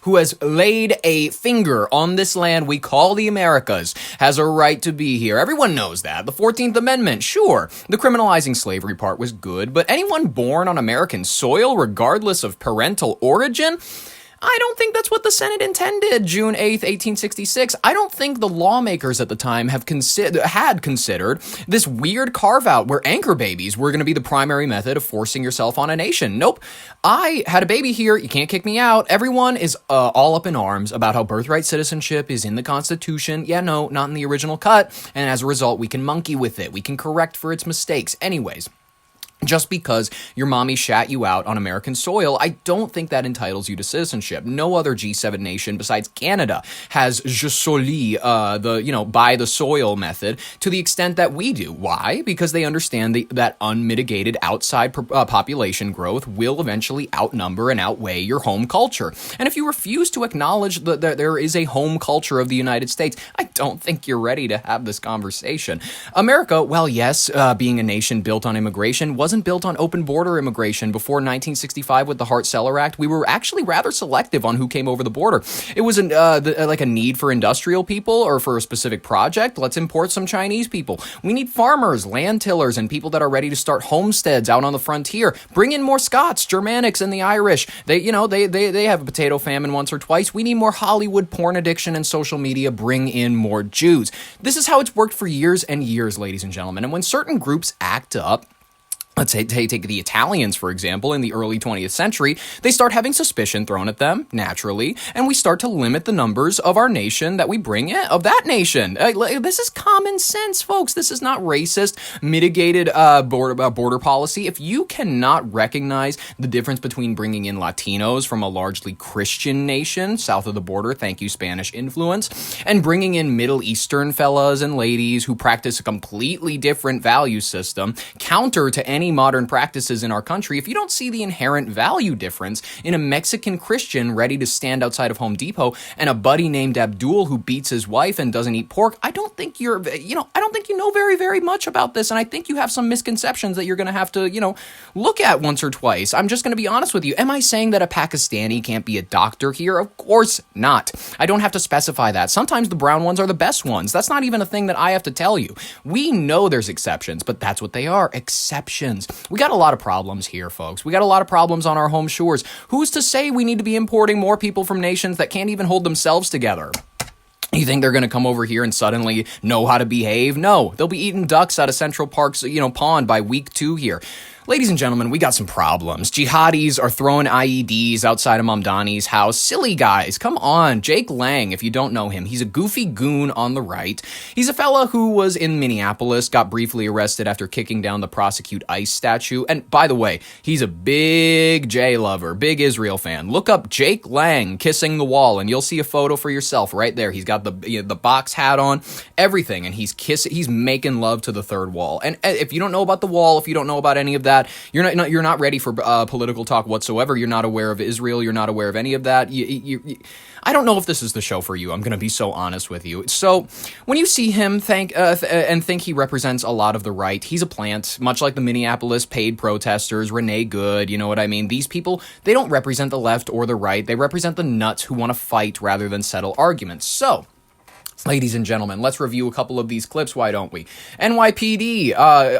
who has laid a finger on this land we call the Americas, has a right to be here. Everyone knows that. The 14th Amendment, sure. The criminalizing slavery part was good, but anyone born on American soil, regardless of parental origin, I don't think that's what the Senate intended, June 8th, 1866. I don't think the lawmakers at the time had considered this weird carve-out where anchor babies were going to be the primary method of forcing yourself on a nation. Nope. I had a baby here. You can't kick me out. Everyone is all up in arms about how birthright citizenship is in the Constitution. Yeah, no, not in the original cut. And as a result, we can monkey with it. We can correct for its mistakes. Anyways, just because your mommy shat you out on American soil, I don't think that entitles you to citizenship. No other G7 nation besides Canada has je soli, by the soil method to the extent that we do. Why? Because they understand that unmitigated outside population growth will eventually outnumber and outweigh your home culture. And if you refuse to acknowledge that there is a home culture of the United States, I don't think you're ready to have this conversation. America, well, yes, being a nation built on immigration, wasn't built on open border immigration before 1965 with the Hart-Celler Act. We were actually rather selective on who came over the border. It was like a need for industrial people or for a specific project. Let's import some Chinese people. We need farmers, land tillers, and people that are ready to start homesteads out on the frontier. Bring in more Scots, Germanics, and the Irish. They have a potato famine once or twice. We need more Hollywood, porn addiction, and social media. Bring in more Jews. This is how it's worked for years and years, ladies and gentlemen. And when certain groups act up, let's say, take the Italians, for example, in the early 20th century, they start having suspicion thrown at them, naturally, and we start to limit the numbers of our nation that we bring in, of that nation. This is common sense, folks. This is not racist, mitigated border policy. If you cannot recognize the difference between bringing in Latinos from a largely Christian nation, south of the border, thank you, Spanish influence, and bringing in Middle Eastern fellas and ladies who practice a completely different value system, counter to any modern practices in our country, if you don't see the inherent value difference in a Mexican Christian ready to stand outside of Home Depot and a buddy named Abdul who beats his wife and doesn't eat pork, I don't think you know very, very much about this. And I think you have some misconceptions that you're going to have to, look at once or twice. I'm just going to be honest with you. Am I saying that a Pakistani can't be a doctor here? Of course not. I don't have to specify that. Sometimes the brown ones are the best ones. That's not even a thing that I have to tell you. We know there's exceptions, but that's what they are, exceptions. We got a lot of problems here, folks. We got a lot of problems on our home shores. Who's to say we need to be importing more people from nations that can't even hold themselves together? You think they're going to come over here and suddenly know how to behave? No, they'll be eating ducks out of Central Park's, pond by week 2 here. Ladies and gentlemen, we got some problems. Jihadis are throwing IEDs outside of Mamdani's house. Silly guys, come on. Jake Lang, if you don't know him, he's a goofy goon on the right. He's a fella who was in Minneapolis, got briefly arrested after kicking down the Prosecute ICE statue. And by the way, he's a big J lover, big Israel fan. Look up Jake Lang kissing the wall, and you'll see a photo for yourself right there. He's got the box hat on, everything, and he's making love to the third wall. And if you don't know about the wall, if you don't know about any of that, you're not ready for political talk whatsoever. You're not aware of Israel. You're not aware of any of that. I don't know if this is the show for you. I'm going to be so honest with you. So when you see him think he represents a lot of the right, he's a plant, much like the Minneapolis paid protesters, Renee Good, you know what I mean? These people, they don't represent the left or the right. They represent the nuts who want to fight rather than settle arguments. So, ladies and gentlemen, let's review a couple of these clips, why don't we? NYPD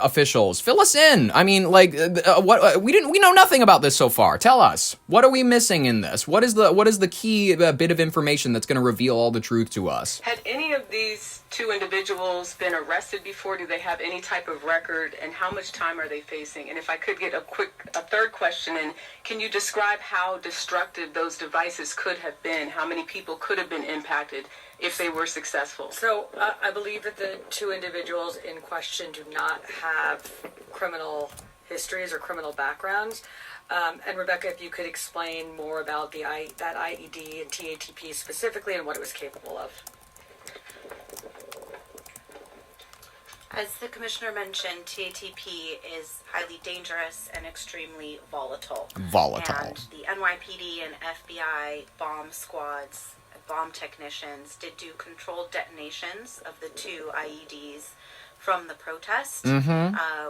officials, fill us in. I mean, we know nothing about this so far. Tell us, what are we missing in this? What is the key bit of information that's going to reveal all the truth to us? Had any of these 2 individuals been arrested before? Do they have any type of record? And how much time are they facing? And if I could get a third question in, can you describe how destructive those devices could have been? How many people could have been impacted if they were successful? So I believe that the 2 individuals in question do not have criminal histories or criminal backgrounds. And Rebecca, if you could explain more about that IED and TATP specifically and what it was capable of. As the commissioner mentioned, TATP is highly dangerous and extremely volatile. And the NYPD and FBI bomb squads, bomb technicians did do controlled detonations of the 2 IEDs from the protest,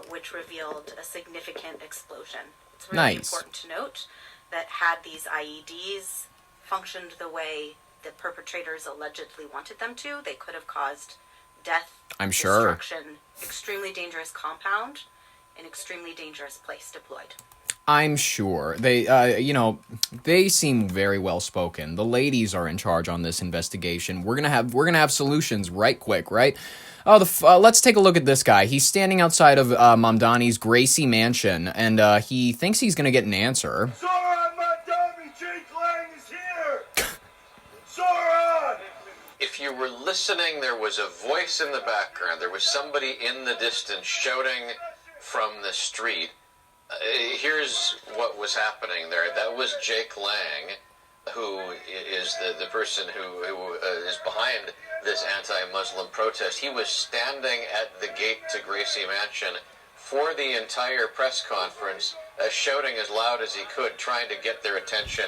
which revealed a significant explosion. It's really important to note that had these IEDs functioned the way the perpetrators allegedly wanted them to, they could have caused death, I'm sure, destruction, extremely dangerous compound, an extremely dangerous place deployed. I'm sure. They, they seem very well spoken. The ladies are in charge on this investigation. We're gonna have solutions right quick, right? Oh, let's take a look at this guy. He's standing outside of Mamdani's Gracie mansion, and he thinks he's gonna get an answer. Zoran Mamdani, Jake Lang is here! Zoran! If you were listening, there was a voice in the background. There was somebody in the distance shouting from the street. Here's what was happening there. That was Jake Lang, who is the person who is behind this anti-Muslim protest. He was standing at the gate to Gracie Mansion for the entire press conference, shouting as loud as he could, trying to get their attention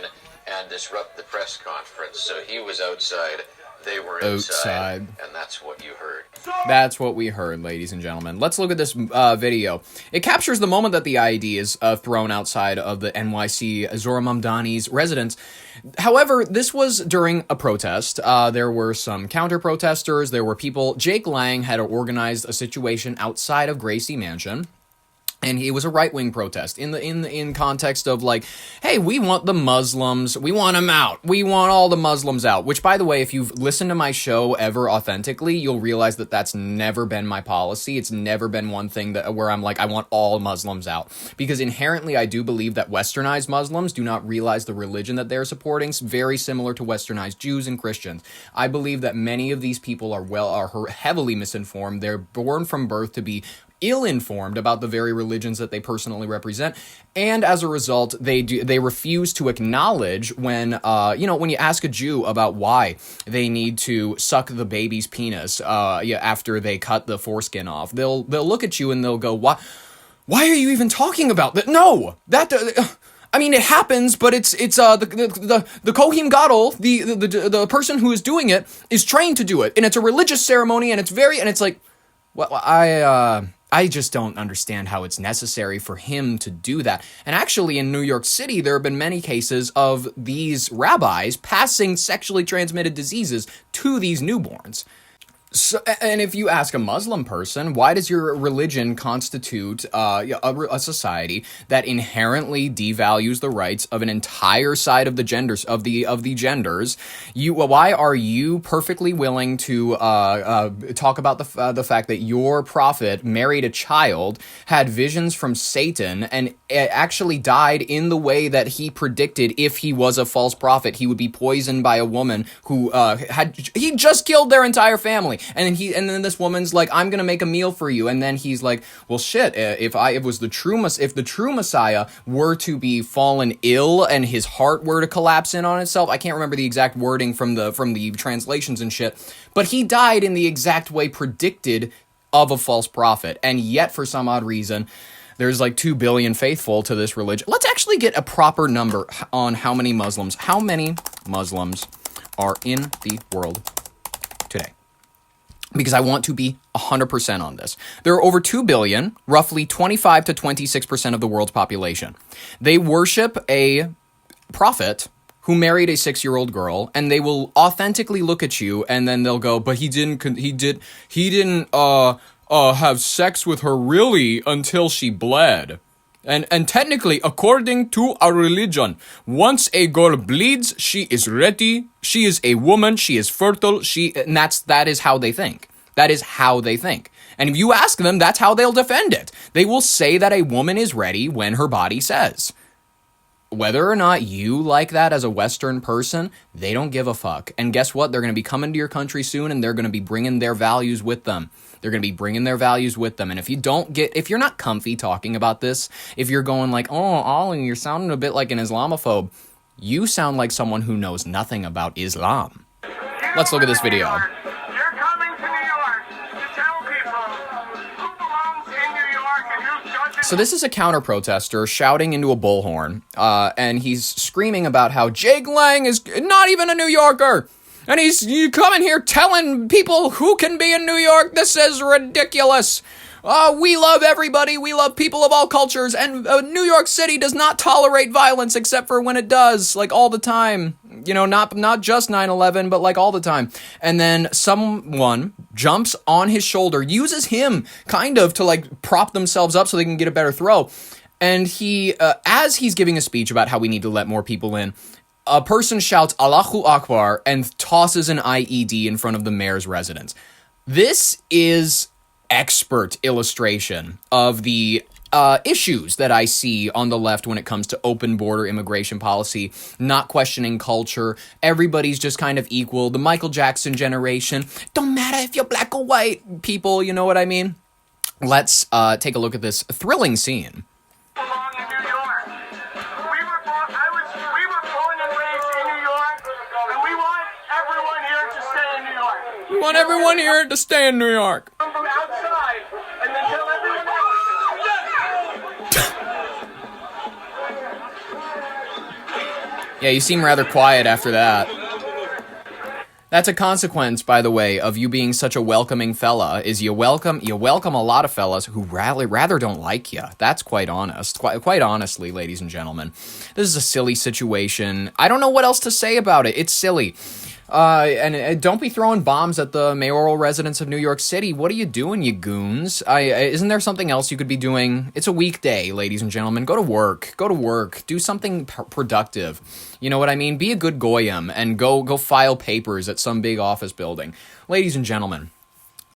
and disrupt the press conference. So he was outside. They were inside, and that's what you heard. That's what we heard, ladies and gentlemen. Let's look at this video. It captures the moment that the IED is thrown outside of the NYC Zoran Mamdani's residence. However, this was during a protest. There were some counter-protesters. There were people. Jake Lang had organized a situation outside of Gracie Mansion. And it was a right-wing protest in context of like, hey, we want the Muslims, we want them out, we want all the Muslims out. Which, by the way, if you've listened to my show ever authentically, you'll realize that that's never been my policy. It's never been one thing where I'm like, I want all Muslims out. Because inherently, I do believe that westernized Muslims do not realize the religion that they're supporting. It's very similar to westernized Jews and Christians. I believe that many of these people are heavily misinformed. They're born from birth to be ill-informed about the very religions that they personally represent, and as a result, they refuse to acknowledge when when you ask a Jew about why they need to suck the baby's penis after they cut the foreskin off, they'll look at you and they'll go, why are you even talking about that? No, that. I mean, it happens, but it's the Kohen Gadol, the person who is doing it, is trained to do it, and it's a religious ceremony, and it's like, well, I just don't understand how it's necessary for him to do that. And actually, in New York City, there have been many cases of these rabbis passing sexually transmitted diseases to these newborns. So, and if you ask a Muslim person, why does your religion constitute a society that inherently devalues the rights of an entire side of the genders of the genders? Why are you perfectly willing to talk about the fact that your prophet married a child, had visions from Satan, and actually died in the way that he predicted? If he was a false prophet, he would be poisoned by a woman who he just killed their entire family. And then this woman's like, I'm gonna make a meal for you, and then he's like, well, shit. If the true Messiah were to be fallen ill and his heart were to collapse in on itself, I can't remember the exact wording from the translations and shit, but he died in the exact way predicted of a false prophet, and yet for some odd reason, there's like 2 billion faithful to this religion. Let's actually get a proper number on how many Muslims are in the world today, because I want to be 100% on this. There are over 2 billion, roughly 25 to 26% of the world's population. They worship a prophet who married a 6-year-old girl, and they will authentically look at you, and then they'll go, but he didn't have sex with her really until she bled. And technically, according to our religion, once a girl bleeds, she is ready. She is a woman. She is fertile. And that is how they think. That is how they think. And if you ask them, that's how they'll defend it. They will say that a woman is ready when her body says. Whether or not you like that as a Western person, they don't give a fuck. And guess what? They're going to be coming to your country soon, and they're going to be bringing their values with them. They're going to be bringing their values with them. And if you're not comfy talking about this, if you're going like, oh, Ollie, you're sounding a bit like an Islamophobe, you sound like someone who knows nothing about Islam. Let's look at this video. You're coming to New York to tell people who belongs in New York and who's judging. So this is a counter-protester shouting into a bullhorn, and he's screaming about how Jake Lang is not even a New Yorker. And he's coming here telling people who can be in New York. This is ridiculous. We love everybody. We love people of all cultures. And New York City does not tolerate violence except for when it does, like all the time. You know, not just 9/11, but like all the time. And then someone jumps on his shoulder, uses him kind of to like prop themselves up so they can get a better throw. And he, as he's giving a speech about how we need to let more people in, a person shouts Allahu Akbar and tosses an IED in front of the mayor's residence. This is expert illustration of the issues that I see on the left when it comes to open border immigration policy, not questioning culture. Everybody's just kind of equal. The Michael Jackson generation. Don't matter if you're black or white, people, you know what I mean? Let's take a look at this thrilling scene. Belong in New York. We were born and raised in New York, and we want everyone here to stay in New York. We want everyone here to stay in New York. Come from outside and then tell everyone else. Yeah, you seem rather quiet after that. That's a consequence, by the way, of you being such a welcoming fella, is you welcome a lot of fellas who rather don't like you. That's quite honest. Quite honestly, ladies and gentlemen. This is a silly situation. I don't know what else to say about it. It's silly. And don't be throwing bombs at the mayoral residence of New York City. What are you doing, you goons? Isn't there something else you could be doing? It's a weekday, ladies and gentlemen. Go to work. Go to work. Do something productive. You know what I mean? Be a good goyim and go file papers at some big office building. Ladies and gentlemen,